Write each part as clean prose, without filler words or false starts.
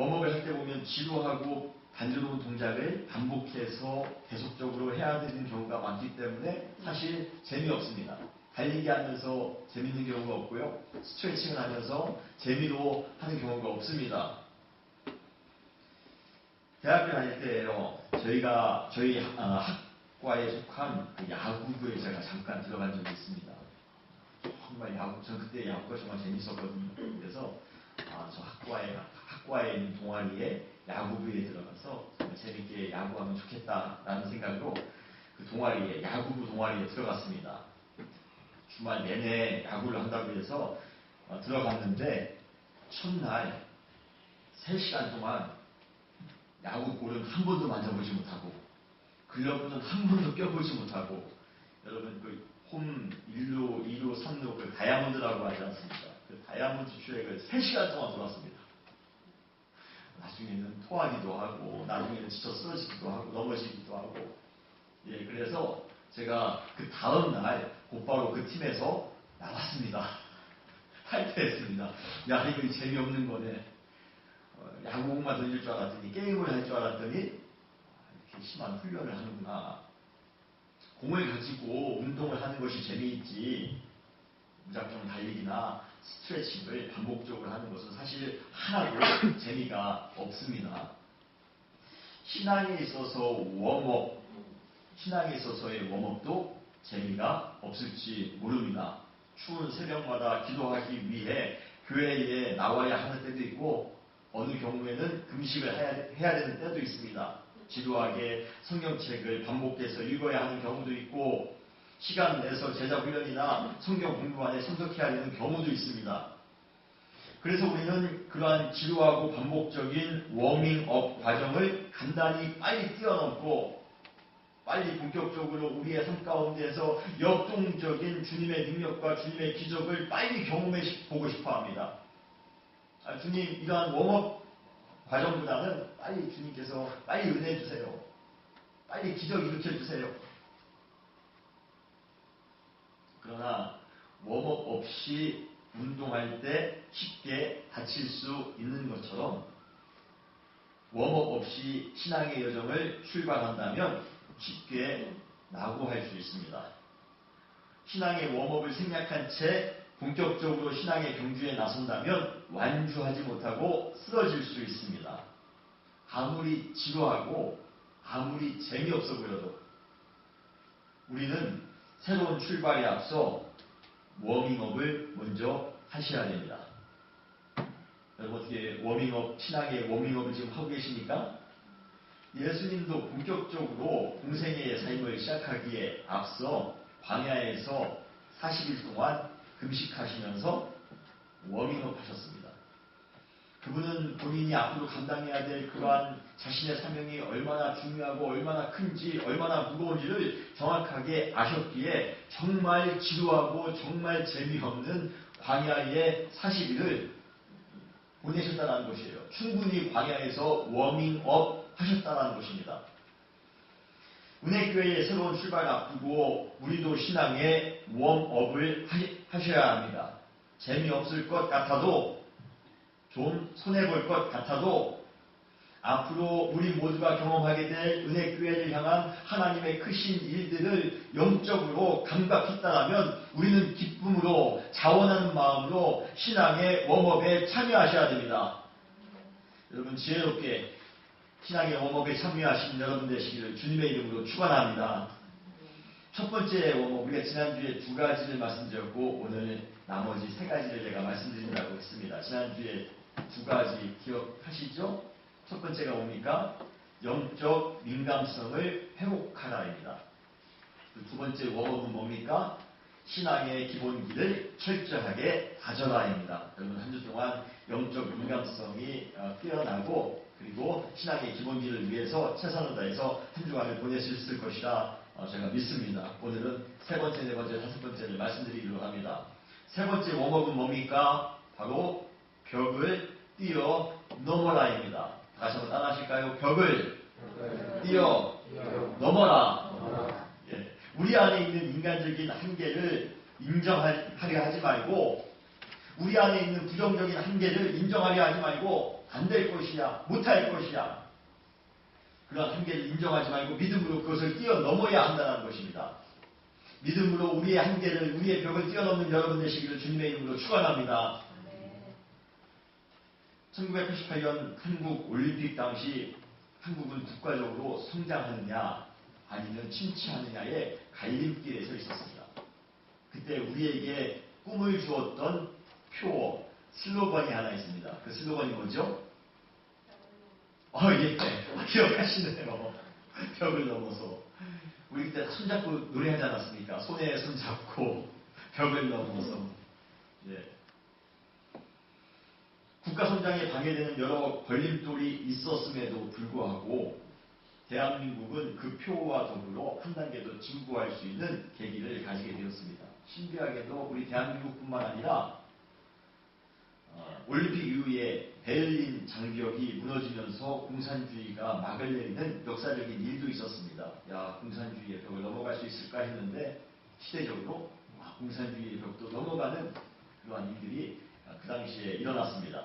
웜업을 할 때 보면 지루하고 단조로운 동작을 반복해서 계속적으로 해야 되는 경우가 많기 때문에 사실 재미없습니다. 달리기 하면서 재밌는 경우가 없고요. 스트레칭을 하면서 재미로 하는 경우가 없습니다. 대학교 다닐 때요, 저희 학과에 속한 그 야구부에 제가 잠깐 들어간 적이 있습니다. 정말 전 그때 야구가 정말 재밌었거든요. 그래서 저 학과에 있는 동아리에 야구부에 들어가서 재밌게 야구하면 좋겠다라는 생각으로 그 동아리에, 야구부 동아리에 들어갔습니다. 주말 내내 야구를 한다고 해서 들어갔는데 첫날 3시간 동안 야구볼은 한 번도 만져보지 못하고 글러브는 한 번도 껴보지 못하고, 여러분 그 홈 1루, 2루, 3루 그 다이아몬드라고 하지 않습니까? 그 다이아몬드 트랙을 3시간 동안 돌았습니다. 나중에는 토하기도 하고, 나중에는 지쳐 쓰러지기도 하고, 넘어지기도 하고. 예, 그래서 제가 그 다음날 곧바로 그 팀에서 나왔습니다. 탈퇴했습니다. 야, 이거 재미없는 거네. 야구공만 던질 줄 알았더니, 게임을 할 줄 알았더니 이렇게 심한 훈련을 하는구나. 공을 가지고 운동을 하는 것이 재미있지, 무작정 달리기나 스트레칭을 반복적으로 하는 것은 사실 하나도 재미가 없습니다. 신앙에 있어서의 웜업도 재미가 없을지 모릅니다. 추운 새벽마다 기도하기 위해 교회에 나와야 하는 때도 있고, 어느 경우에는 금식을 해야 되는 때도 있습니다. 지루하게 성경책을 반복해서 읽어야 하는 경우도 있고, 시간 내서 제자 훈련이나 성경 공부안에 참석해야 되는 경우도 있습니다. 그래서 우리는 그러한 지루하고 반복적인 워밍업 과정을 간단히 빨리 뛰어넘고 빨리 본격적으로 우리의 삶 가운데에서 역동적인 주님의 능력과 주님의 기적을 빨리 경험해 보고 싶어 합니다. 주님, 이러한 웜업 과정보다는 빨리 주님께서 빨리 은혜 주세요. 빨리 기적 일으켜 주세요. 그러나 웜업 없이 운동할 때 쉽게 다칠 수 있는 것처럼 웜업 없이 신앙의 여정을 출발한다면 쉽게 낙오할 수 있습니다. 신앙의 웜업을 생략한 채 본격적으로 신앙의 경주에 나선다면 완주하지 못하고 쓰러질 수 있습니다. 아무리 지루하고 아무리 재미없어 보여도 우리는 새로운 출발에 앞서 워밍업을 먼저 하셔야 됩니다. 여러분 어떻게 신앙의 워밍업을 지금 하고 계십니까? 예수님도 본격적으로 공생애의 삶을 시작하기에 앞서 광야에서 40일 동안 금식하시면서 워밍업 하셨습니다. 그분은 본인이 앞으로 감당해야 될 그러한 자신의 사명이 얼마나 중요하고 얼마나 큰지, 얼마나 무거운지를 정확하게 아셨기에 정말 지루하고 정말 재미없는 광야의 40일을 보내셨다는 것이에요. 충분히 광야에서 워밍업 하셨다는 것입니다. 은혜교회의 새로운 출발 앞두고 우리도 신앙의 웜업을 하셔야 합니다. 재미없을 것 같아도, 좀 손해볼 것 같아도 앞으로 우리 모두가 경험하게 될 은혜교회를 향한 하나님의 크신 일들을 영적으로 감각했다라면 우리는 기쁨으로 자원하는 마음으로 신앙의 웜업에 참여하셔야 됩니다. 여러분 지혜롭게 신앙의 웜업에 참여하신 여러분 되시기를 주님의 이름으로 축원합니다. 첫 번째 웜업, 우리가 지난주에 2가지를 말씀드렸고 오늘 나머지 3가지를 제가 말씀드린다고 했습니다. 지난주에 2가지 기억하시죠? 첫 번째가 뭡니까? 영적 민감성을 회복하라입니다. 두 번째 웜업은 뭡니까? 신앙의 기본기를 철저하게 다져라입니다. 여러분 한 주 동안 영적 민감성이 뛰어나고 그리고 신앙의 기본기를 위해서 최선을 다해서 한 주간을 보낼 수 있을 것이라 제가 믿습니다. 오늘은 3번째, 4번째, 5번째를 말씀드리도록 합니다. 3번째 웜업은 뭡니까? 바로 벽을 뛰어넘어라입니다. 다시 한번 따라하실까요? 벽을 뛰어넘어라. 예. 우리 안에 있는 인간적인 한계를 인정하려 하지 말고 우리 안에 있는 부정적인 한계를 인정하려 하지 말고 안 될 것이야, 못할 것이야. 그런 한계를 인정하지 말고 믿음으로 그것을 뛰어넘어야 한다는 것입니다. 믿음으로 우리의 한계를, 우리의 벽을 뛰어넘는 여러분 되시기를 주님의 이름으로 축원합니다. 1988년 한국 올림픽 당시 한국은 국가적으로 성장하느냐 아니면 침체하느냐의 갈림길에 서 있었습니다. 그때 우리에게 꿈을 주었던 표어, 슬로건이 하나 있습니다. 그 슬로건이 뭐죠? 예, 기억하시네요. 벽을 넘어서. 우리 그때 손잡고 노래하지 않았습니까? 손에 손잡고 벽을 넘어서. 예. 국가 성장에 방해되는 여러 걸림돌이 있었음에도 불구하고 대한민국은 그 표와 더불어 한 단계 더 진구할 수 있는 계기를 가지게 되었습니다. 신기하게도 우리 대한민국뿐만 아니라 올림픽 이후에 베를린 장벽이 무너지면서 공산주의가 막을 내리는 역사적인 일도 있었습니다. 야, 공산주의의 벽을 넘어갈 수 있을까 했는데 시대적으로 공산주의의 벽도 넘어가는 그러한 일들이 그 당시에 일어났습니다.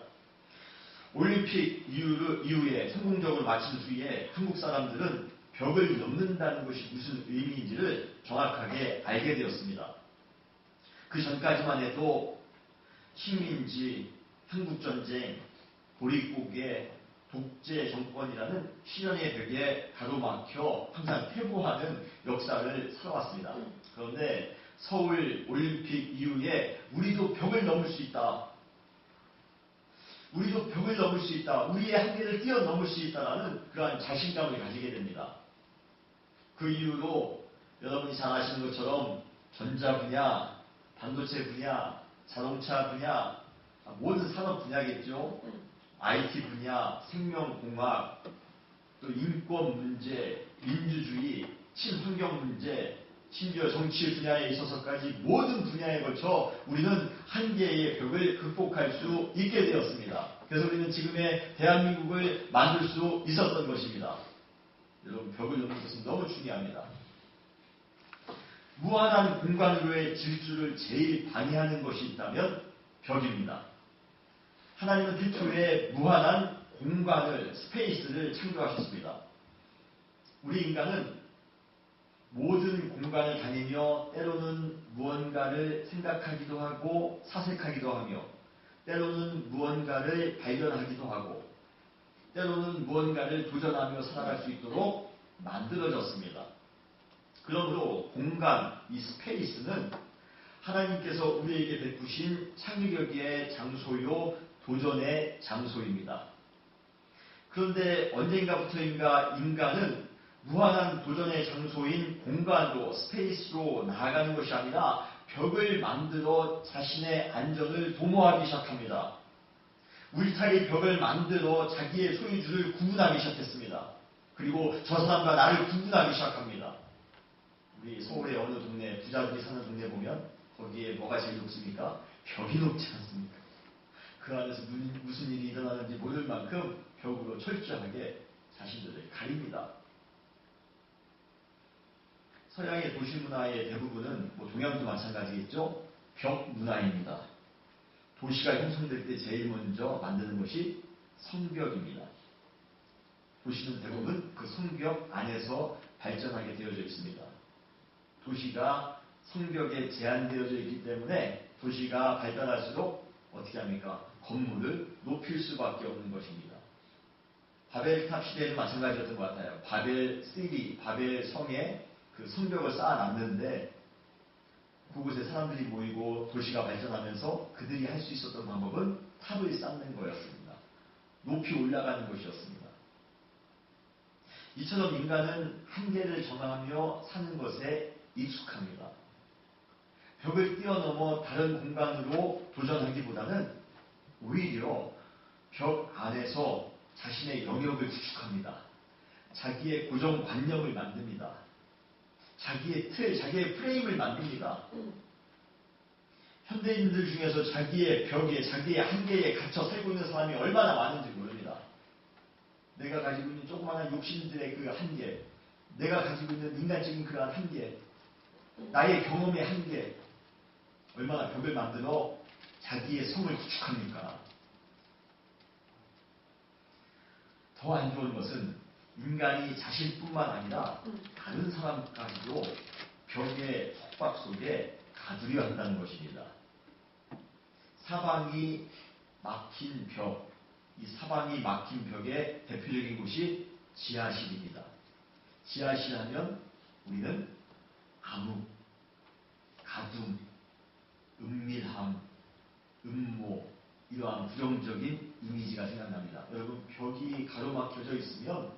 올림픽 이후에 성공적으로 마친 후에 한국 사람들은 벽을 넘는다는 것이 무슨 의미인지를 정확하게 알게 되었습니다. 그 전까지만 해도 식민지, 한국전쟁, 보릿고개, 독재 정권이라는 시련의 벽에 가로막혀 항상 퇴보하는 역사를 살아왔습니다. 그런데 서울 올림픽 이후에 우리도 벽을 넘을 수 있다. 우리도 벽을 넘을 수 있다. 우리의 한계를 뛰어넘을 수 있다라는 그러한 자신감을 가지게 됩니다. 그 이후로 여러분이 잘 아시는 것처럼 전자 분야, 반도체 분야, 자동차 분야, 모든 산업 분야겠죠. IT 분야, 생명공학, 또 인권 문제, 민주주의, 친환경 문제, 심지어 정치 분야에 있어서까지 모든 분야에 걸쳐 우리는 한계의 벽을 극복할 수 있게 되었습니다. 그래서 우리는 지금의 대한민국을 만들 수 있었던 것입니다. 여러분, 벽을 넘는 것은 너무 중요합니다. 무한한 공간으로의 질주를 제일 방해하는 것이 있다면 벽입니다. 하나님은 태초에 무한한 공간을, 스페이스를 창조하셨습니다. 우리 인간은 모든 공간을 다니며 때로는 무언가를 생각하기도 하고 사색하기도 하며 때로는 무언가를 발견하기도 하고 때로는 무언가를 도전하며 살아갈 수 있도록 만들어졌습니다. 그러므로 공간, 이 스페이스는 하나님께서 우리에게 베푸신 창의력의 장소요, 도전의 장소입니다. 그런데 언젠가부터인가 인간은 무한한 도전의 장소인 공간으로, 스페이스로 나아가는 것이 아니라 벽을 만들어 자신의 안전을 도모하기 시작합니다. 울타리 벽을 만들어 자기의 소유주를 구분하기 시작했습니다. 그리고 저 사람과 나를 구분하기 시작합니다. 우리 서울의 어느 동네, 부자들이 사는 동네 보면 거기에 뭐가 제일 높습니까? 벽이 높지 않습니까? 그 안에서 무슨 일이 일어나는지 모를 만큼 벽으로 철저하게 자신들을 가립니다. 서양의 도시 문화의 대부분은 동양도 마찬가지겠죠. 벽 문화입니다. 도시가 형성될 때 제일 먼저 만드는 것이 성벽입니다. 도시는 대부분 그 성벽 안에서 발전하게 되어져 있습니다. 도시가 성벽에 제한되어져 있기 때문에 도시가 발달할수록 어떻게 합니까? 건물을 높일 수밖에 없는 것입니다. 바벨탑 시대에도 마찬가지였던 것 같아요. 바벨 시리, 바벨 성에 그 성벽을 쌓아놨는데 그곳에 사람들이 모이고 도시가 발전하면서 그들이 할 수 있었던 방법은 탑을 쌓는 거였습니다. 높이 올라가는 것이었습니다. 이처럼 인간은 한계를 정하며 사는 것에 익숙합니다. 벽을 뛰어넘어 다른 공간으로 도전하기보다는 오히려 벽 안에서 자신의 영역을 구축합니다. 자기의 고정관념을 만듭니다. 자기의 틀, 자기의 프레임을 만듭니다. 현대인들 중에서 자기의 벽에, 자기의 한계에 갇혀 살고 있는 사람이 얼마나 많은지 모릅니다. 내가 가지고 있는 조그마한 욕심들의 그 한계, 내가 가지고 있는 인간적인 그러한 한계, 나의 경험의 한계, 얼마나 벽을 만들어 자기의 성을 구축합니까? 더 안 좋은 것은 인간이 자신뿐만 아니라 다른 사람까지도 벽의 속박 속에 가두려 한다는 것입니다. 사방이 막힌 벽, 이 사방이 막힌 벽의 대표적인 곳이 지하실입니다. 지하실 하면 우리는 암흑, 가둠, 은밀함, 음모, 이러한 부정적인 이미지가 생각납니다. 여러분, 벽이 가로막혀져 있으면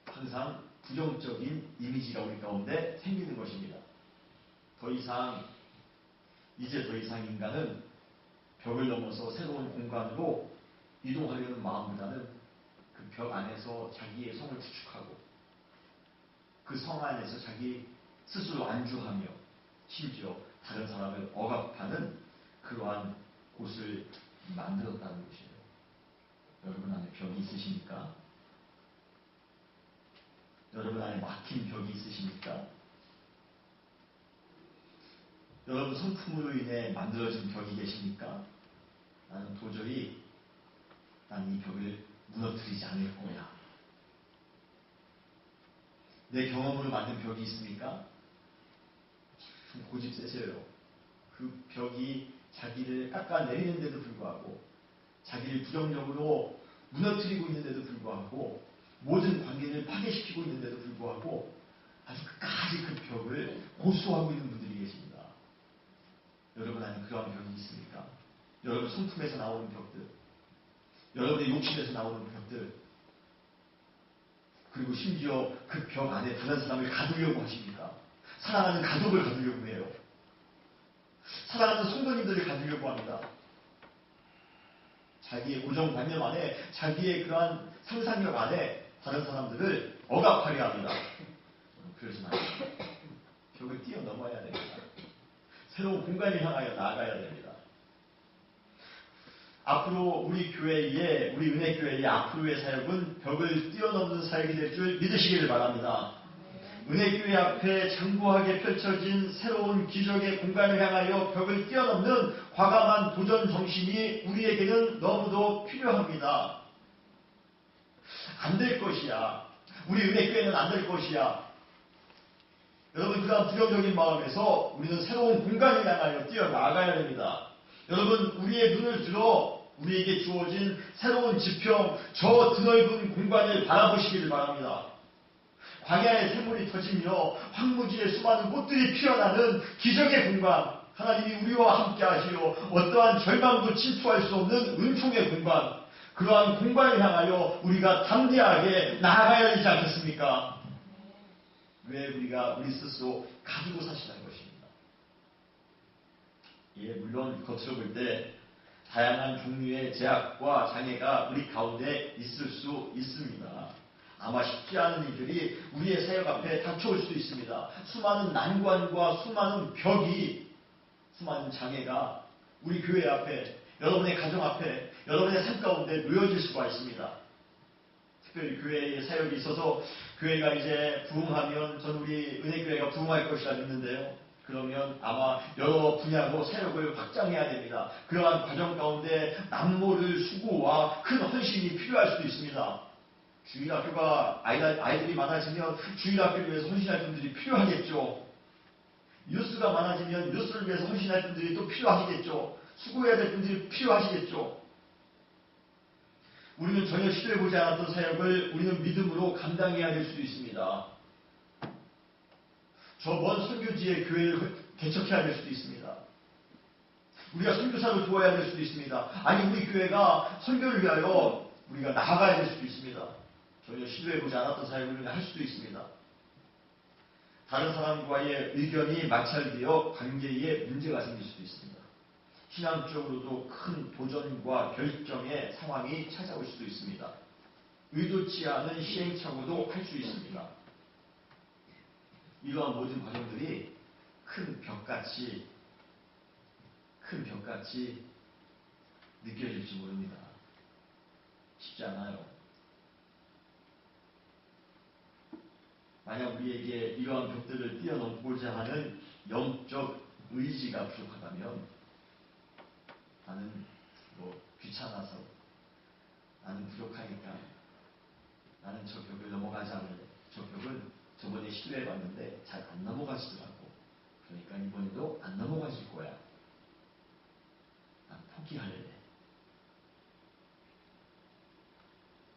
항상 부정적인 이미지가 우리 가운데 생기는 것입니다. 이제 더 이상 인간은 벽을 넘어서 새로운 공간으로 이동하려는 마음보다는 그 벽 안에서 자기의 성을 구축하고 그 성 안에서 자기 스스로 안주하며 심지어 다른 사람을 억압하는 그러한 곳을 만들었다는 것이에요. 여러분 안에 벽이 있으십니까? 여러분 안에 막힌 벽이 있으십니까? 여러분 성품으로 인해 만들어진 벽이 계십니까? 나는 도저히 이 벽을 무너뜨리지 않을 거야. 내 경험으로 만든 벽이 있습니까? 좀 고집 세세요. 그 벽이 자기를 깎아내리는데도 불구하고 자기를 부정적으로 무너뜨리고 있는데도 불구하고 모든 관계를 파괴시키고 있는데도 불구하고 아주 끝까지 그 벽을 고수하고 있는 분들이 계십니다. 여러분 안에 그러한 벽이 있습니까? 여러분 성품에서 나오는 벽들, 여러분의 욕심에서 나오는 벽들, 그리고 심지어 그 벽 안에 다른 사람을 가두려고 하십니까? 사랑하는 가족을 가두려고 해요. 사랑하는 성도님들을 가두려고 합니다. 자기의 고정관념 안에, 자기의 그러한 상상력 안에 다른 사람들을 억압하려 합니다. 그래서는 안 됩니다. 벽을 뛰어넘어야 됩니다. 새로운 공간을 향하여 나아가야 됩니다. 앞으로 우리 교회의, 우리 은혜교회의 앞으로의 사역은 벽을 뛰어넘는 사역이 될 줄 믿으시기를 바랍니다. 은혜교회 앞에 장구하게 펼쳐진 새로운 기적의 공간을 향하여 벽을 뛰어넘는 과감한 도전 정신이 우리에게는 너무도 필요합니다. 안 될 것이야. 우리 은혜교회는 안 될 것이야. 여러분, 그런 부정적인 마음에서 우리는 새로운 공간을 향하여 뛰어나가야 됩니다. 여러분, 우리의 눈을 들어 우리에게 주어진 새로운 지평, 저 드넓은 공간을 바라보시기를 바랍니다. 광야의 샘물이 터지며 황무지에 수많은 꽃들이 피어나는 기적의 공간, 하나님이 우리와 함께 하시어 어떠한 절망도 침투할 수 없는 은총의 공간, 그러한 공간을 향하여 우리가 담대하게 나아가야 되지 않겠습니까? 왜 우리가 우리 스스로 가지고 사시는 것입니다. 예, 물론 겉으로 볼 때 다양한 종류의 제약과 장애가 우리 가운데 있을 수 있습니다. 아마 쉽지 않은 일들이 우리의 사역 앞에 닥쳐올 수도 있습니다. 수많은 난관과 수많은 벽이, 수많은 장애가 우리 교회 앞에, 여러분의 가정 앞에, 여러분의 삶 가운데 놓여질 수가 있습니다. 특별히 교회의 사역이 있어서 교회가 이제 부흥하면 전 우리 은혜교회가 부흥할 것이라 믿는데요. 그러면 아마 여러 분야로 사역을 확장해야 됩니다. 그러한 과정 가운데 남모를 수고와 큰 헌신이 필요할 수도 있습니다. 주일학교가 아이들이 많아지면 주일학교를 위해서 헌신할 분들이 필요하겠죠. 뉴스가 많아지면 뉴스를 위해서 헌신할 분들이 또 필요하시겠죠. 수고해야 될 분들이 필요하시겠죠. 우리는 전혀 시도해보지 않았던 사역을 우리는 믿음으로 감당해야 될 수도 있습니다. 저 먼 선교지의 교회를 개척해야 될 수도 있습니다. 우리가 선교사를 도와야 될 수도 있습니다. 아니, 우리 교회가 선교를 위하여 우리가 나아가야 될 수도 있습니다. 전혀 시도해보지 않았던 사역을 우리가 할 수도 있습니다. 다른 사람과의 의견이 마찰되어 관계에 문제가 생길 수도 있습니다. 신앙적으로도 큰 도전과 결정의 상황이 찾아올 수도 있습니다. 의도치 않은 시행착오도 할 수 있습니다. 이러한 모든 과정들이 큰 벽같이 느껴질지 모릅니다. 쉽지 않아요. 만약 우리에게 이러한 벽들을 뛰어넘고자 하는 영적 의지가 부족하다면 나는 뭐 귀찮아서, 나는 부족하니까, 나는 저 벽을 넘어가지 않을래. 저 벽은 저번에 시도해봤는데 잘 안 넘어가시더라고. 그러니까 이번에도 안 넘어가실 거야. 난 포기할래.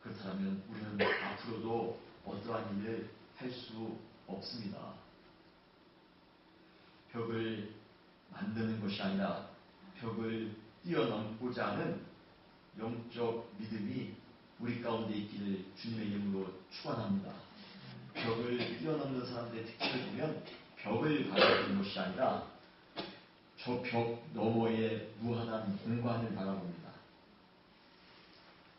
그렇다면 우리는 앞으로도 어떠한 일을 할 수 없습니다. 벽을 만드는 것이 아니라 벽을 뛰어넘고자 하는 영적 믿음이 우리 가운데 있기를 주님의 이름으로 축원합니다. 벽을 뛰어넘는 사람들의 특징을 보면 벽을 바라보는 것이 아니라 저 벽 너머의 무한한 공간을 바라봅니다.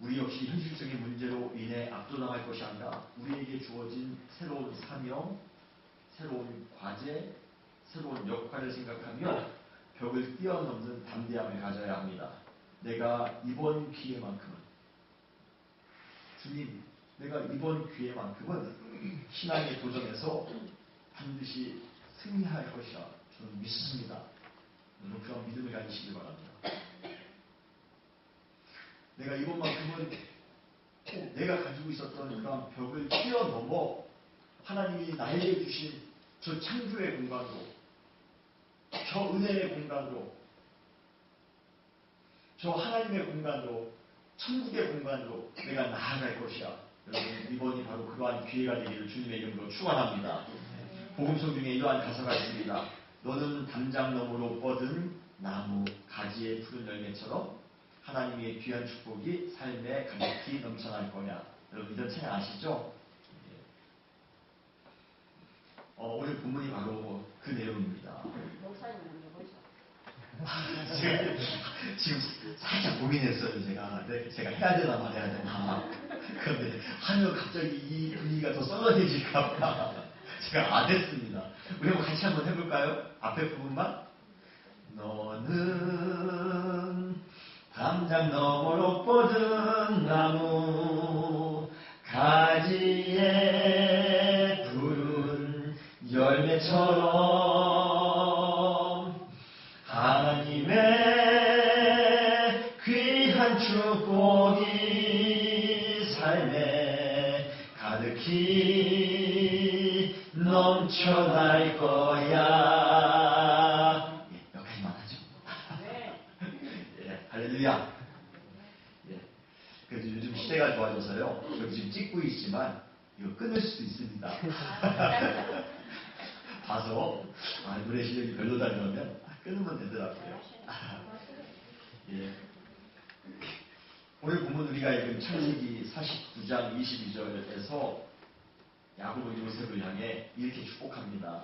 우리 역시 현실적인 문제로 인해 압도당할 것이 아니라 우리에게 주어진 새로운 사명, 새로운 과제, 새로운 역할을 생각하며 벽을 뛰어넘는 담대함을 가져야 합니다. 내가 이번 기회만큼은, 주님, 내가 이번 기회만큼은 신앙의 도전에서 반드시 승리할 것이라 저는 믿습니다. 여러분 그런 믿음을 가지시길 바랍니다. 내가 이번만큼은 꼭 내가 가지고 있었던 그런 벽을 뛰어넘어 하나님이 나에게 주신 저 창조의 공간으로, 저 은혜의 공간으로, 저 하나님의 공간으로, 천국의 공간으로 내가 나아갈 것이야. 여러분 이번이 바로 그러한 기회가 되기를 주님의 이름으로 축원합니다. 복음성 중에 이러한 가사가 있습니다. 너는 담장 너머로 뻗은 나무 가지의 푸른 열매처럼 하나님의 귀한 축복이 삶에 가득히 넘쳐날 거냐. 여러분 이런 찬양 아시죠? 오늘 본문이 바로 그 내용입니다. 목사님 먼저 보셔. 제가 지금 살짝 고민했어요. 제가 해야 되나 말해야 되나. 그런데 하면 갑자기 이 분위기가 더 썰렁해질까봐 제가 안 했습니다. 우리 한번 같이 한번 해볼까요? 앞에 부분만. 너는 담장 너머로 뻗은 나무 가지에 푸른 열매처럼 하나님의 귀한 축복이 삶에 가득히 넘쳐날 거야. 여기까지만 하죠. 예, 할렐루야. 예. 그래서 요즘 시대가 좋아져서요. 여기 지금 찍고 있지만 이거 끊을 수도 있습니다. 봐서 노래 실력이 별로다 그러면 끊으면 되더라고요. 예. 오늘 보면 우리가 읽은 창세기 49장 22절에서 야곱은 요셉을 향해 이렇게 축복합니다.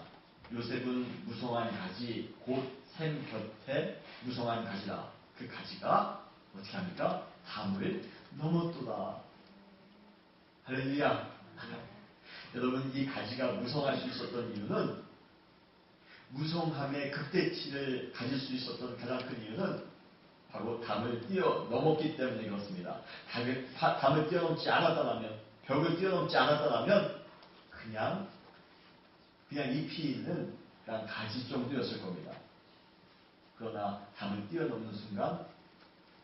요셉은 무성한 가지 곧 샘 곁에 무성한 가지라. 그 가지가 어떻게 합니까? 담을 넘었도다. 할렐루야. 여러분 이 가지가 무성할 수 있었던 이유는, 무성함의 극대치를 가질 수 있었던 가장 큰 이유는 바로 담을 뛰어넘었기 때문에 그렇습니다. 담을 뛰어넘지 않았다면, 벽을 뛰어넘지 않았다면 그냥 잎이 있는 그냥 가지 정도였을 겁니다. 그러나 담을 뛰어넘는 순간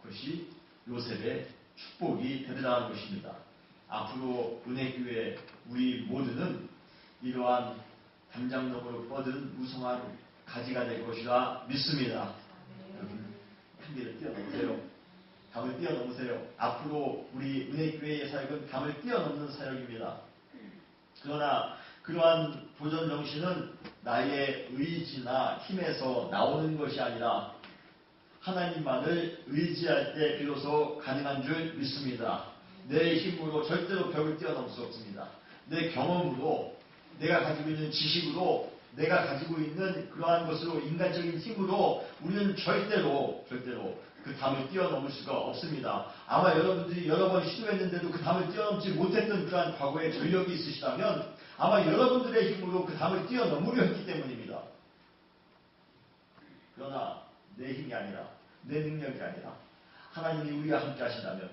그것이 요셉의 축복이 되더라는 것입니다. 앞으로 은혜교회 우리 모두는 이러한 담장 너머로 뻗은 무성한 가지가 될 것이라 믿습니다. 여러분 한계를 뛰어넘으세요. 담을 뛰어넘으세요. 앞으로 우리 은혜교회의 사역은 담을 뛰어넘는 사역입니다. 그러나 그러한 도전 정신은 나의 의지나 힘에서 나오는 것이 아니라 하나님만을 의지할 때 비로소 가능한 줄 믿습니다. 내 힘으로 절대로 벽을 뛰어넘을 수 없습니다. 내 경험으로, 내가 가지고 있는 지식으로, 내가 가지고 있는 그러한 것으로, 인간적인 힘으로 우리는 절대로 그 담을 뛰어넘을 수가 없습니다. 아마 여러분들이 여러 번 시도했는데도 그 담을 뛰어넘지 못했던 그러한 과거의 전력이 있으시다면 아마 여러분들의 힘으로 그 담을 뛰어넘으려 했기 때문입니다. 그러나 내 힘이 아니라, 내 능력이 아니라 하나님이 우리와 함께 하신다면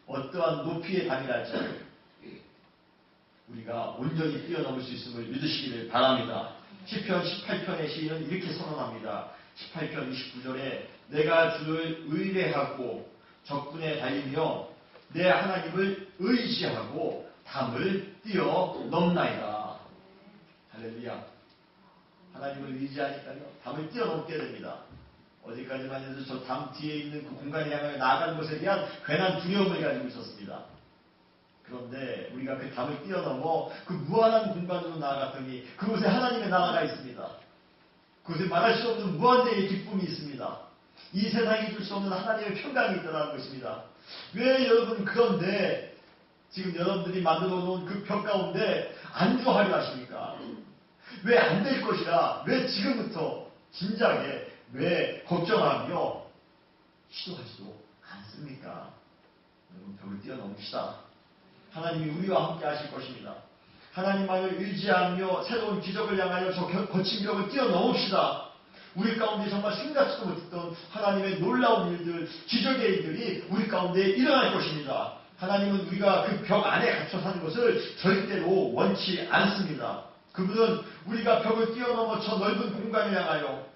어떠한 높이의 담이랄지라도 우리가 온전히 뛰어넘을 수 있음을 믿으시기를 바랍니다. 시편 18편의 시인은 이렇게 선언합니다. 18편 29절에 내가 주를 의뢰하고 적군에 달리며 내 하나님을 의지하고 담을 뛰어넘나이다. 할렐루야. 하나님을 의지하니까요, 담을 뛰어넘게 됩니다. 어디까지만 해도 저 담 뒤에 있는 그 공간에 향하여 나아가는 것에 대한 괜한 두려움을 가지고 있었습니다. 그런데 우리가 그 담을 뛰어넘어 그 무한한 공간으로 나아갔더니 그곳에 하나님의 나라가 있습니다. 그곳에 말할 수 없는 무한대의 기쁨이 있습니다. 이 세상이 줄 수 없는 하나님의 평강이 있다는 것입니다. 왜 여러분 그런데 지금 여러분들이 만들어 놓은 그 벽 가운데 안주하려 하십니까? 왜 안 될 것이라, 왜 지금부터 진작에 왜 걱정하며 시도하지도 않습니까? 여러분 벽을 뛰어넘읍시다. 하나님이 우리와 함께 하실 것입니다. 하나님만을 의지하며 새로운 기적을 향하여 저 거친 벽을 뛰어넘읍시다. 우리 가운데 정말 생각지도 못했던 하나님의 놀라운 일들, 기적의 일들이 우리 가운데 일어날 것입니다. 하나님은 우리가 그 벽 안에 갇혀 사는 것을 절대로 원치 않습니다. 그분은 우리가 벽을 뛰어넘어 저 넓은 공간을 향하여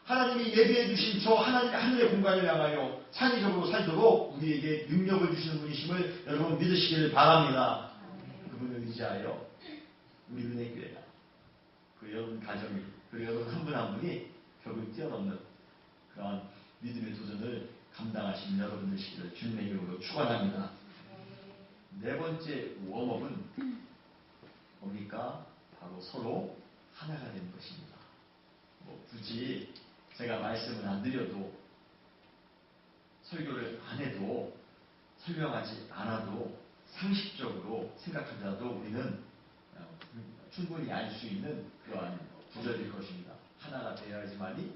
하나님이 예비해 주신 저 하나님의 하늘의 공간을 향하여 창의적으로 살도록 우리에게 능력을 주시는 분이심을 여러분 믿으시기를 바랍니다. 그분을 의지하여 우리 은혜교회가 그 여러분 가정이 그리고 여러분 한 분 한 분이 벽을 뛰어넘는 그러한 믿음의 도전을 감당하신 여러분 되시기를 주님의 이름으로 축원합니다. 네 번째 웜업은 뭡니까? 바로 서로 하나가 되는 것입니다. 굳이 제가 말씀을 안 드려도 설교를 안 해도 설명하지 않아도 상식적으로 생각하더라도 우리는 충분히 알 수 있는 그러한 구절일 것입니다. 하나가 되어야지만이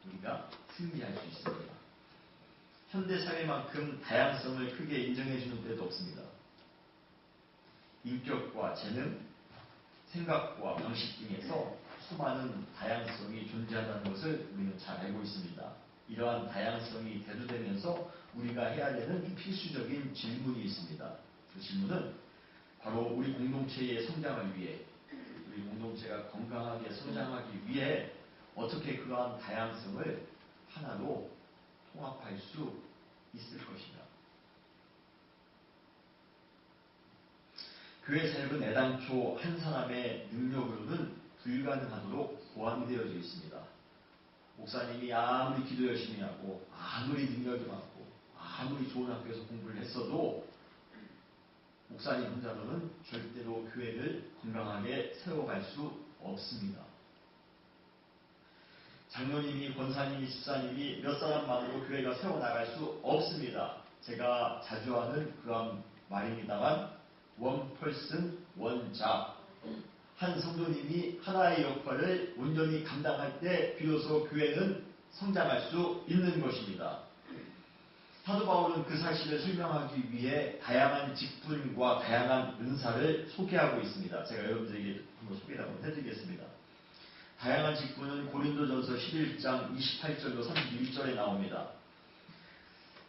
우리가 승리할 수 있습니다. 현대사회만큼 다양성을 크게 인정해주는 때도 없습니다. 인격과 재능, 생각과 방식 등에서 수많은 다양성이 존재한다는 것을 우리는 잘 알고 있습니다. 이러한 다양성이 대두되면서 우리가 해야 되는 필수적인 질문이 있습니다. 그 질문은 바로 우리 공동체의 성장을 위해, 우리 공동체가 건강하게 성장하기 위해 어떻게 그러한 다양성을 하나로 통합할 수 있을 것인가. 교회 사역은 애당초 한 사람의 능력으로는 불가능하도록 보완되어져 있습니다. 목사님이 아무리 기도 열심히 하고 아무리 능력이 많고 아무리 좋은 학교에서 공부를 했어도 목사님 혼자로는 절대로 교회를 건강하게 세워갈 수 없습니다. 장로님이, 권사님이, 집사님이 몇 사람만으로 교회가 세워나갈 수 없습니다. 제가 자주 하는 그런 말입니다만 one person, one job. 한 성도님이 하나의 역할을 온전히 감당할 때 비로소 교회는 성장할 수 있는 것입니다. 사도 바울은 그 사실을 설명하기 위해 다양한 직분과 다양한 은사를 소개하고 있습니다. 제가 여러분들에게 한번 소개를 한번 해드리겠습니다. 다양한 직분은 고린도전서 11장 28절로 31절에 나옵니다.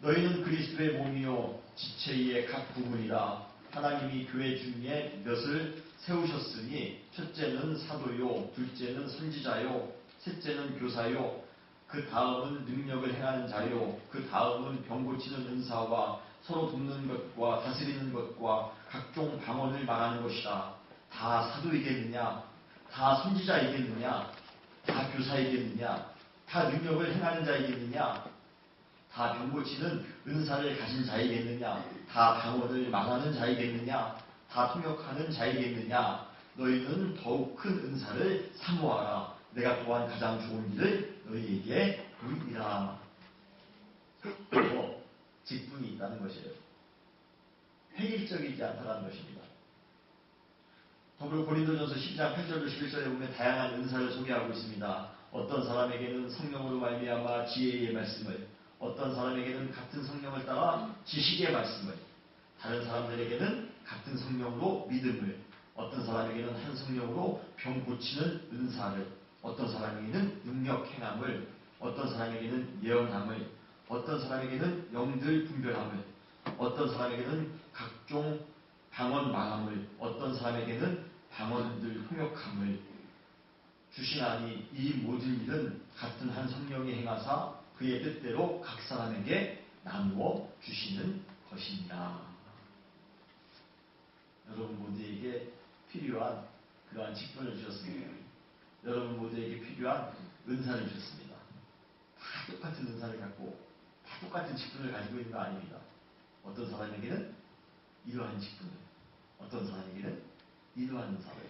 너희는 그리스도의 몸이요 지체의 각 부분이라. 하나님이 교회 중에 몇을 세우셨으니 첫째는 사도요, 둘째는 선지자요, 셋째는 교사요, 그 다음은 능력을 행하는 자요, 그 다음은 병 고치는 은사와 서로 돕는 것과 다스리는 것과 각종 방언을 말하는 것이다. 다 사도이겠느냐? 다 선지자이겠느냐? 다 교사이겠느냐? 다 능력을 행하는 자이겠느냐? 다 병 고치는 은사를 가진 자이겠느냐? 다 방언을 말하는 자이겠느냐? 다 통역하는 자이겠느냐? 너희는 더욱 큰 은사를 사모하라. 내가 또한 가장 좋은 일을 너희에게 보이리라. 직분이 있다는 것이에요. 획일적이지 않다는 것입니다. 더불어 고린도전서 10장 8절로 11절에 보면 다양한 은사를 소개하고 있습니다. 어떤 사람에게는 성령으로 말미암아 지혜의 말씀을, 어떤 사람에게는 같은 성령을 따라 지식의 말씀을, 다른 사람들에게는 같은 성령으로 믿음을, 어떤 사람에게는 한 성령으로 병 고치는 은사를, 어떤 사람에게는 능력 행함을, 어떤 사람에게는 예언함을, 어떤 사람에게는 영들 분별함을, 어떤 사람에게는 각종 방언 말함을, 어떤 사람에게는 방언들 통역함을 주시나니 이 모든 일은 같은 한 성령이 행하사 그의 뜻대로 각 사람에게 나누어 주시는 것입니다. 여러분 모두에게 필요한 그러한 직분을 주셨습니다. 여러분 모두에게 필요한 은사를 주셨습니다. 다 똑같은 은사를 갖고 다 똑같은 직분을 가지고 있는 거 아닙니다. 어떤 사람에게는 이러한 직분을, 어떤 사람에게는 이러한 은사를.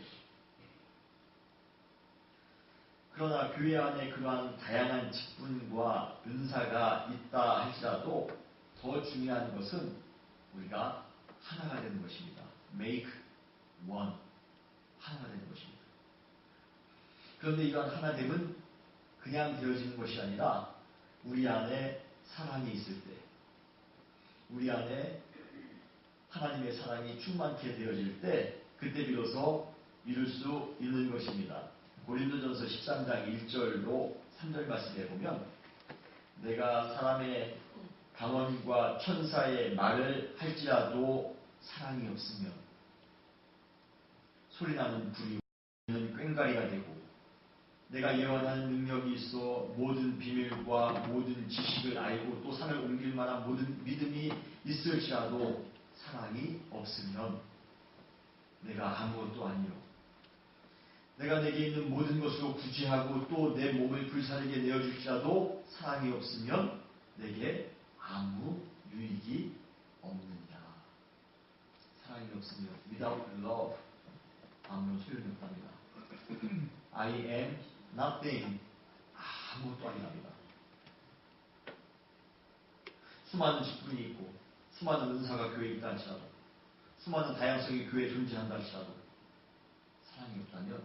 그러나 교회 안에 그러한 다양한 직분과 은사가 있다 할지라도 더 중요한 것은 우리가 하나가 되는 것입니다. Make one. 하나가 되는 것입니다. 그런데 이러한 하나됨은 그냥 되어지는 것이 아니라 우리 안에 사랑이 있을 때, 우리 안에 하나님의 사랑이 충만케 되어질 때 그때 비로소 이룰 수 있는 것입니다. 고린도전서 13장 1절로 3절 말씀에 보면 내가 사람의 방언과 천사의 말을 할지라도 사랑이 없으면 소리나는 불이 꽹과리가 되고 내가 예언하는 능력이 있어 모든 비밀과 모든 지식을 알고 또 산을 옮길 만한 모든 믿음이 있을지라도 사랑이 없으면 내가 아무것도 아니요. 내가 내게 있는 모든 것으로 구제하고 또 내 몸을 불사르게 내어줄지라도 사랑이 없으면 내게 아무 유익이 없느니라. 사랑이 없으면 without love 아무런 소용이 없답니다. I am nothing. 아무것도 아니랍니다. 수많은 직분이 있고 수많은 은사가 교회에 있다 할지라도 수많은 다양성이 교회에 존재한다 할지라도 사랑이 없다면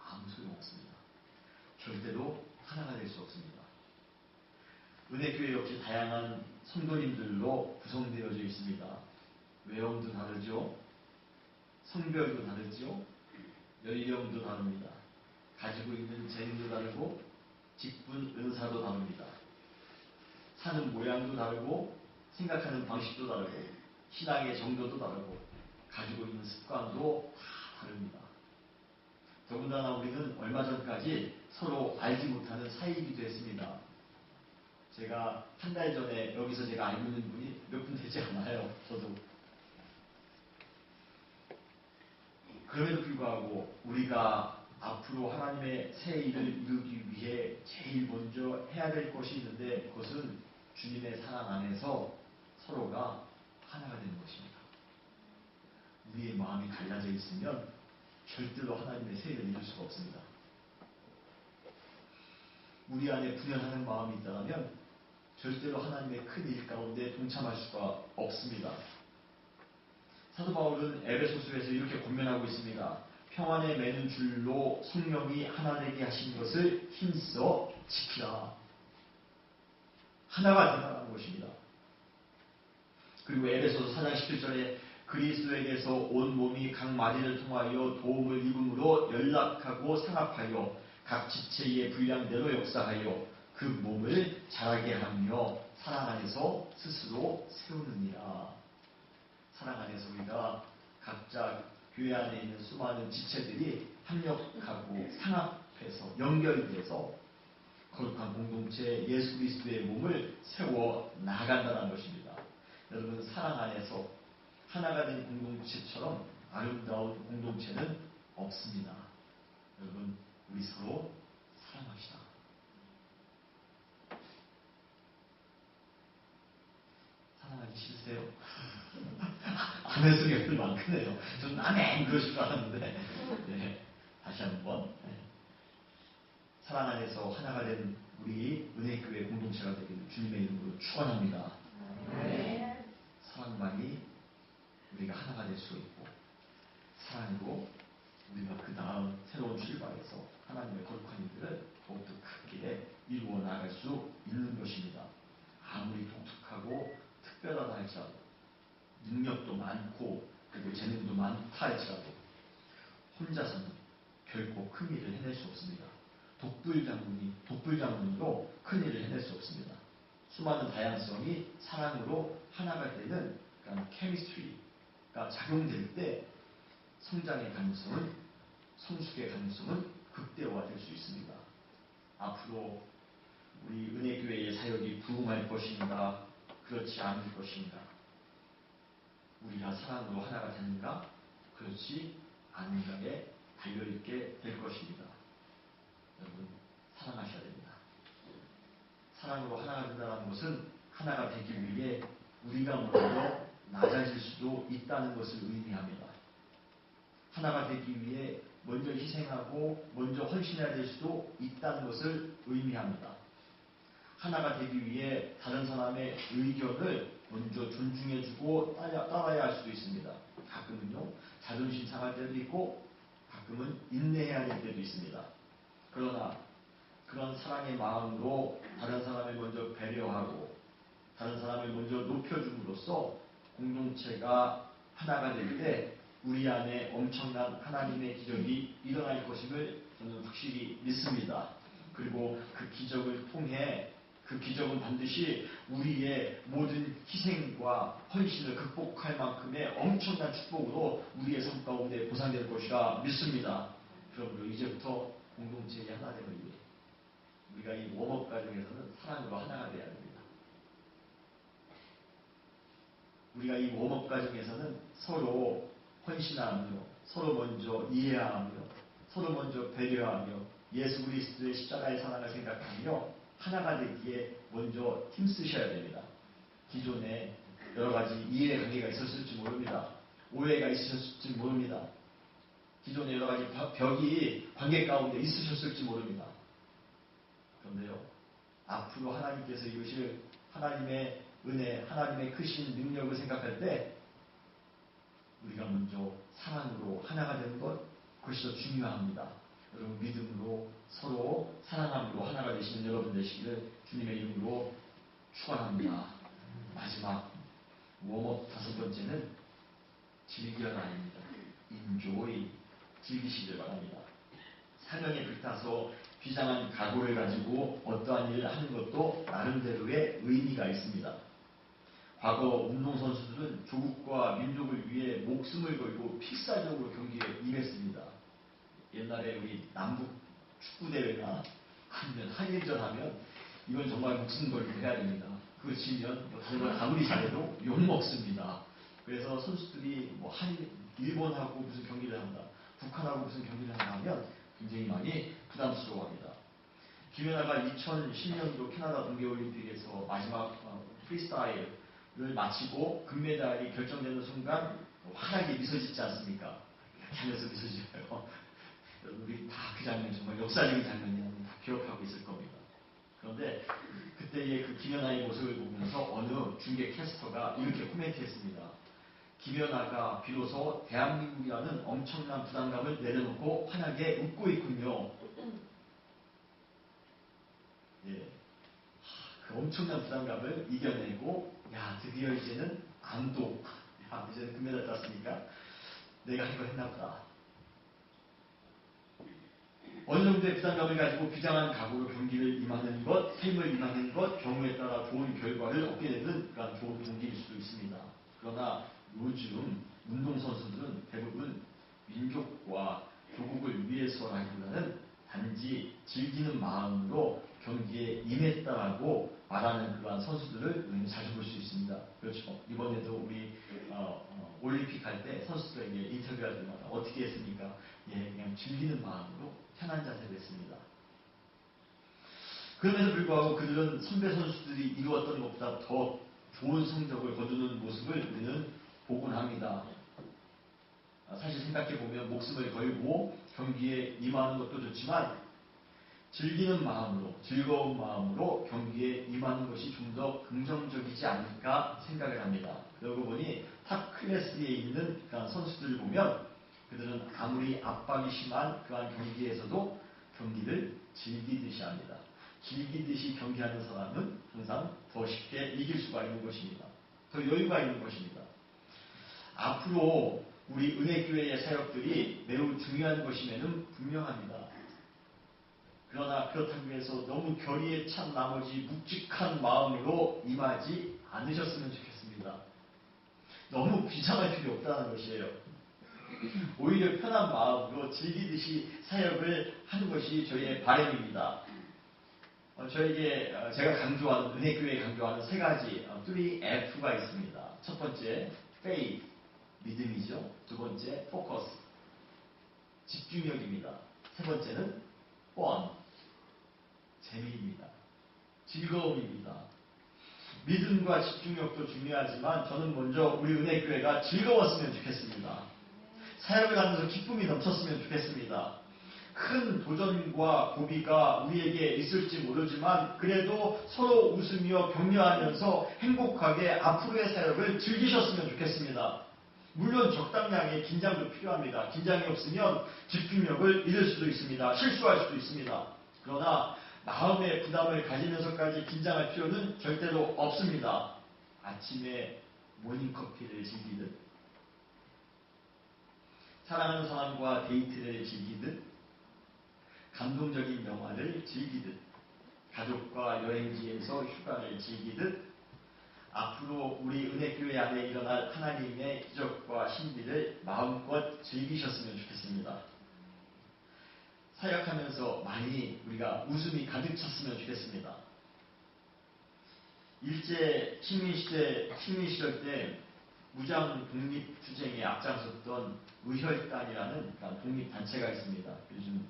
아무 소용없습니다. 절대로 하나가 될 수 없습니다. 은혜교회 역시 다양한 성도님들로 구성되어져 있습니다. 외형도 다르죠. 성별도 다르죠. 연령도 다릅니다. 가지고 있는 재능도 다르고 직분, 은사도 다릅니다. 사는 모양도 다르고 생각하는 방식도 다르고 신앙의 정도도 다르고 가지고 있는 습관도 다 다릅니다. 더군다나 우리는 얼마 전까지 서로 알지 못하는 사이이기도 했습니다. 제가 한 달 전에 여기서 제가 알고 있는 분이 몇 분 되지 않아요. 저도. 그럼에도 불구하고 우리가 앞으로 하나님의 새 일을 이루기 위해 제일 먼저 해야 될 것이 있는데 그것은 주님의 사랑 안에서 서로가 하나가 되는 것입니다. 우리의 마음이 갈라져 있으면 절대로 하나님의 새 일을 이룰 수가 없습니다. 우리 안에 분열하는 마음이 있다면 절대로 하나님의 큰 일 가운데 동참할 수가 없습니다. 사도 바울은 에베소서에서 이렇게 권면하고 있습니다. 평안에 매는 줄로 성령이 하나 되게 하신 것을 힘써 지키라. 하나가 되라는 것입니다. 그리고 에베소서 4장 17절에 그리스도에게서 온 몸이 각 마디를 통하여 도움을 입음으로 연락하고 상합하여 각 지체의 분량대로 역사하여 그 몸을 자라게 하며 사랑 안에서 스스로 세우느니라. 사랑 안에서 우리가 각자 교회 안에 있는 수많은 지체들이 협력하고 상합해서 연결돼서 거룩한 공동체 예수 그리스도의 몸을 세워 나간다는 것입니다. 여러분 사랑 안에서 하나가 된 공동체처럼 아름다운 공동체는 없습니다. 여러분 우리 서로 사랑합시다. 사랑하기 싫으세요? 아멘 소리가 늘 많겠네요. 저는 아멘 그러실 줄 알았는데 네, 다시 한번 사랑 안에서 하나가 된 우리 은혜교회 공동체가 되기를 주님의 이름으로 축원합니다. 사랑만이 우리가 하나가 될 수 있고 사랑으로 우리가 그 다음 새로운 출발에서 하나님의 거룩한 일들을 더욱더 크게 이루어 나갈 수 있는 것입니다. 아무리 독특하고 특별하다 할지라도 능력도 많고 그리고 재능도 많다 할지라도 혼자서는 결코 큰 일을 해낼 수 없습니다. 독불장군으로 큰 일을 해낼 수 없습니다. 수많은 다양성이 사랑으로 하나가 되는 그런 케미스트리가 작용될 때 성장의 가능성은 성숙의 가능성은 극대화될 수 있습니다. 앞으로 우리 은혜교회의 사역이 부흥할 것인가, 그렇지 않을 것인가? 우리가 사랑으로 하나가 되는가, 그렇지 않은가에 달려있게 될 것입니다. 여러분, 사랑하셔야 됩니다. 사랑으로 하나가 된다는 것은 하나가 되기 위해 우리가 먼저 낮아질 수도 있다는 것을 의미합니다. 하나가 되기 위해 먼저 희생하고 먼저 헌신해야 될 수도 있다는 것을 의미합니다. 하나가 되기 위해 다른 사람의 의견을 먼저 존중해주고 따라야 할 수도 있습니다. 가끔은요, 자존심 상할 때도 있고 가끔은 인내해야 될 때도 있습니다. 그러나 그런 사랑의 마음으로 다른 사람을 먼저 배려하고 다른 사람을 먼저 높여줌으로써 공동체가 하나가 될 때 우리 안에 엄청난 하나님의 기적이 일어날 것임을 저는 확실히 믿습니다. 그리고 그 기적을 통해 그 기적은 반드시 우리의 모든 희생과 헌신을 극복할 만큼의 엄청난 축복으로 우리의 삶 가운데 보상될 것이라 믿습니다. 그러므로 이제부터 공동체의 하나됨을 위해 우리가 이 웜업 과정에서는 사랑으로 하나가 되어야 됩니다. 우리가 이 웜업 과정에서는 서로 헌신하며 서로 먼저 이해하며 서로 먼저 배려하며 예수 그리스도의 십자가의 사랑을 생각하며 하나가 되기에 먼저 힘쓰셔야 됩니다. 기존에 여러 가지 이해관계가 있었을지 모릅니다. 오해가 있으셨을지 모릅니다. 기존에 여러 가지 벽이 관계 가운데 있으셨을지 모릅니다. 그런데요, 앞으로 하나님께서 이루실 하나님의 은혜, 하나님의 크신 능력을 생각할 때 우리가 먼저 사랑으로 하나가 되는 것, 그것이 더 중요합니다. 여러분, 믿음으로 서로 사랑함으로 하나가 되시는 여러분 되시기를 주님의 이름으로 축원합니다. 마지막 웜업 5번째는 즐겨가 아닙니다. 인조이, 즐기시길 바랍니다. 사명에 불타서 비장한 각오를 가지고 어떠한 일을 하는 것도 나름대로의 의미가 있습니다. 과거 운동선수들은 조국과 민족을 위해 목숨을 걸고 필사적으로 경기에 임했습니다. 옛날에 우리 남북 축구대회나 아니면 한일전 하면 이건 정말 목숨 걸고 해야 됩니다. 그거 지면 정말 아무리 잘해도 욕먹습니다. 그래서 선수들이 일본하고 무슨 경기를 한다, 북한하고 무슨 경기를 한다 하면 굉장히 많이 부담스러워합니다. 김연아가 2010년도 캐나다 동계올림픽에서 마지막 프리스타일을 마치고 금메달이 결정되는 순간 환하게 미소 짓지 않습니까? 이렇게 하면서 미소 지어요. 우리 다 그 장면, 정말 역사적인 장면이라면 다 기억하고 있을 겁니다. 그런데 그때의 그 김연아의 모습을 보면서 어느 중계 캐스터가 이렇게 코멘트했습니다. 김연아가 비로소 대한민국이라는 엄청난 부담감을 내려놓고 환하게 웃고 있군요. 예. 그 엄청난 부담감을 이겨내고, 야, 드디어 이제는 안도, 야, 이제는 금메달 땄으니까 내가 할 거 했나 보다. 어느 정도의 부담감을 가지고 비장한 각오로 경기를 임하는 것, 삶을 임하는 것, 경우에 따라 좋은 결과를 얻게 되는 그런 좋은 동기일 수도 있습니다. 그러나 요즘 운동선수들은 대부분 민족과 조국을 위해서라기보다는 단지 즐기는 마음으로 경기에 임했다라고 말하는 그러한 선수들을 우리는 자주 볼 수 있습니다. 그렇죠. 이번에도 우리 올림픽 할 때 선수들에게 인터뷰할 때마다 어떻게 했습니까? 예, 그냥 즐기는 마음으로 편한 자세로 했습니다. 그럼에도 불구하고 그들은 선배 선수들이 이루었던 것보다 더 좋은 성적을 거두는 모습을 우리는 보곤 합니다. 사실 생각해보면 목숨을 걸고 경기에 임하는 것도 좋지만 즐기는 마음으로, 즐거운 마음으로 경기에 임하는 것이 좀 더 긍정적이지 않을까 생각을 합니다. 그러고 보니 탑 클래스에 있는 그런 선수들을 보면 그들은 아무리 압박이 심한 그러한 경기에서도 경기를 즐기듯이 합니다. 즐기듯이 경기하는 사람은 항상 더 쉽게 이길 수가 있는 것입니다. 더 여유가 있는 것입니다. 앞으로 우리 은혜교회의 사역들이 매우 중요한 것임에는 분명합니다. 그러나 그렇다고 해서 너무 결의에 찬 나머지 묵직한 마음으로 임하지 않으셨으면 좋겠습니다. 너무 비장할 필요 없다는 것이에요. 오히려 편한 마음으로 즐기듯이 사역을 하는 것이 저희의 바람입니다. 저에게 제가 강조하는 은혜교회에 강조하는 세 가지 3F가 있습니다. 첫 번째 faith, 믿음이죠. 두 번째 focus, 집중력입니다. 세 번째는 fun, 재미입니다. 즐거움입니다. 믿음과 집중력도 중요하지만 저는 먼저 우리 은혜교회가 즐거웠으면 좋겠습니다. 사역을 하면서 기쁨이 넘쳤으면 좋겠습니다. 큰 도전과 고비가 우리에게 있을지 모르지만 그래도 서로 웃으며 격려하면서 행복하게 앞으로의 사역을 즐기셨으면 좋겠습니다. 물론 적당량의 긴장도 필요합니다. 긴장이 없으면 집중력을 잃을 수도 있습니다. 실수할 수도 있습니다. 그러나 마음의 부담을 가지면서까지 긴장할 필요는 절대로 없습니다. 아침에 모닝커피를 즐기듯, 사랑하는 사람과 데이트를 즐기듯, 감동적인 영화를 즐기듯, 가족과 여행지에서 휴가를 즐기듯, 앞으로 우리 은혜교회 안에 일어날 하나님의 기적과 신비를 마음껏 즐기셨으면 좋겠습니다. 사역하면서 많이 우리가 웃음이 가득 찼으면 좋겠습니다. 일제 식민시절 때 무장 독립투쟁에 앞장섰던 의혈단이라는 독립단체가 있습니다. 요즘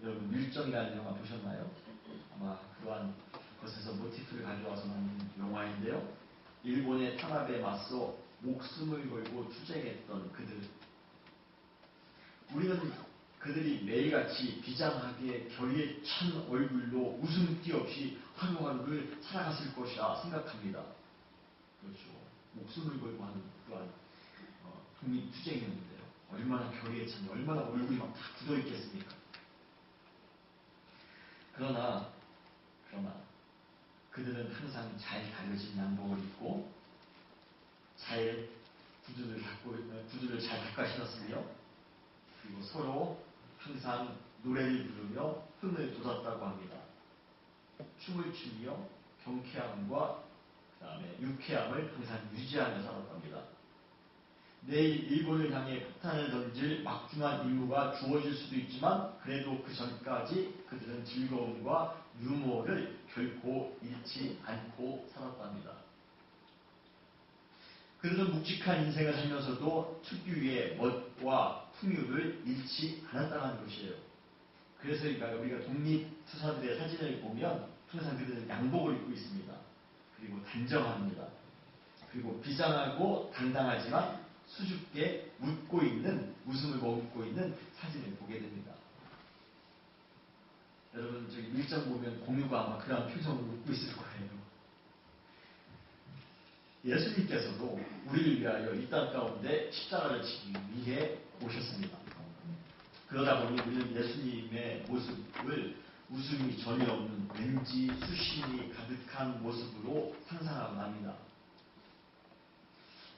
여러분 밀정이라는 영화 보셨나요? 아마 그러한 것에서 모티프를 가져와서 만든 영화인데요. 일본의 탄압에 맞서 목숨을 걸고 투쟁했던 그들. 우리는 그들이 매일같이 비장하게 결의에 찬 얼굴로 웃음기 없이 하루하루를 살아갔을 것이라 생각합니다. 그렇죠. 목숨을 걸고 하는 그러한 독립투쟁이었는데요. 얼마나 결의에 찬, 얼마나 얼굴이 막 다 굳어있겠습니까? 그러나 그들은 항상 잘 다려진 양복을 입고 잘 구두를 잘 닦아 신었으며 그리고 서로 항상 노래를 부르며 흥을 돋았다고 합니다. 춤을 추며 경쾌함과 그다음에 유쾌함을 항상 유지하며 살았답니다. 내일 일본을 향해 폭탄을 던질 막중한 임무가 주어질 수도 있지만 그래도 그 전까지 그들은 즐거움과 유머를 결코 잃지 않고 살았답니다. 그들은 묵직한 인생을 살면서도 특유의 멋과 풍요를 잃지 않았다는 것이에요. 그래서 우리가 독립투사들의 사진을 보면 항상 그들은 양복을 입고 있습니다. 그리고 단정합니다. 그리고 비장하고 당당하지만 수줍게 웃고 있는, 웃음을 머금고 있는 사진을 보게 됩니다. 여러분 저기 밀정 보면 공유가 아마 그런 표정으로 웃고 있을 거예요. 예수님께서도 우리를 위하여 이 땅 가운데 십자가를 지기 위해 오셨습니다. 그러다 보니 우리는 예수님의 모습을 웃음이 전혀 없는 왠지 수심이 가득한 모습으로 상상하곤 합니다.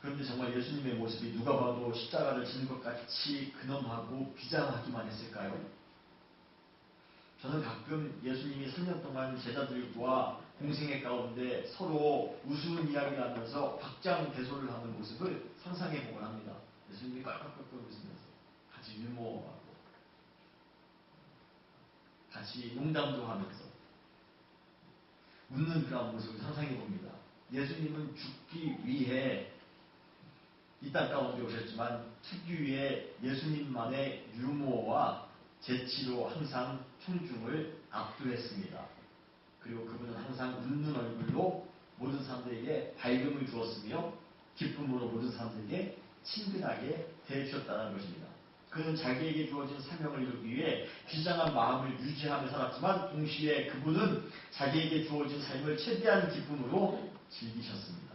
그런데 정말 예수님의 모습이 누가 봐도 십자가를 지는 것 같이 근엄하고 비장하기만 했을까요? 저는 가끔 예수님이 3년 동안 제자들과 공생애 가운데 서로 우스운 이야기를 하면서 박장대소를 하는 모습을 상상해 보곤 합니다. 예수님이 깍깍깍깍 웃으면서 같이 유머하고 같이 농담도 하면서 웃는 그런 모습을 상상해 봅니다. 예수님은 죽기 위해 이 땅 가운데 오셨지만 특유의 예수님만의 유머와 재치로 항상 청중을 압도했습니다. 그리고 그분은 항상 웃는 얼굴로 모든 사람들에게 밝음을 주었으며 기쁨으로 모든 사람들에게 친근하게 대해주셨다는 것입니다. 그는 자기에게 주어진 사명을 이루기 위해 비장한 마음을 유지하며 살았지만 동시에 그분은 자기에게 주어진 삶을 최대한 기쁨으로 즐기셨습니다.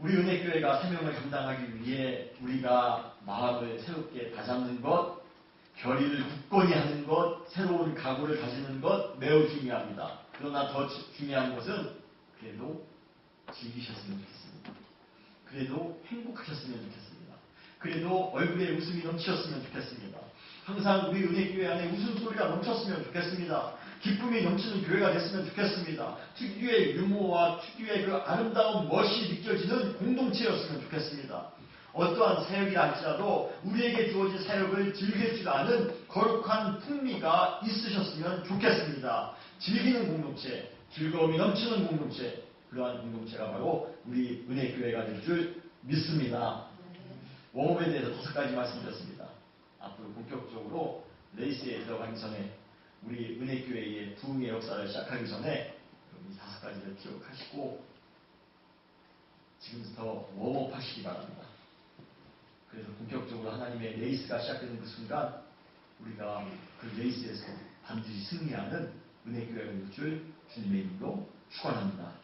우리 은혜교회가 사명을 감당하기 위해 우리가 마음을 새롭게 다잡는 것, 결의를 굳건히 하는 것, 새로운 각오를 가지는 것 매우 중요합니다. 그러나 더 중요한 것은 그래도 즐기셨으면 좋겠습니다. 그래도 행복하셨으면 좋겠습니다. 그래도 얼굴에 웃음이 넘치셨으면 좋겠습니다. 항상 우리 은혜교회 안에 웃음소리가 넘쳤으면 좋겠습니다. 기쁨이 넘치는 교회가 됐으면 좋겠습니다. 특유의 유머와 특유의 그 아름다운 멋이 느껴지는 공동체였으면 좋겠습니다. 어떠한 사역이라 할지라도 우리에게 주어진 사역을 즐길 줄 아는 거룩한 풍미가 있으셨으면 좋겠습니다. 즐기는 공동체, 즐거움이 넘치는 공동체, 그러한 공동체가 바로 우리 은혜교회가 될 줄 믿습니다. 웜업에 대해서 5가지 말씀드렸습니다. 앞으로 본격적으로 레이스에 들어가기 전에 우리 은혜교회의 부흥의 역사를 시작하기 전에 이 5가지를 기억하시고 지금부터 웜업 하시기 바랍니다. 그래서 본격적으로 하나님의 레이스가 시작되는 그 순간 우리가 그 레이스에서 반드시 승리하는 은혜교회가 될 줄 주님의 이름으로 축원합니다.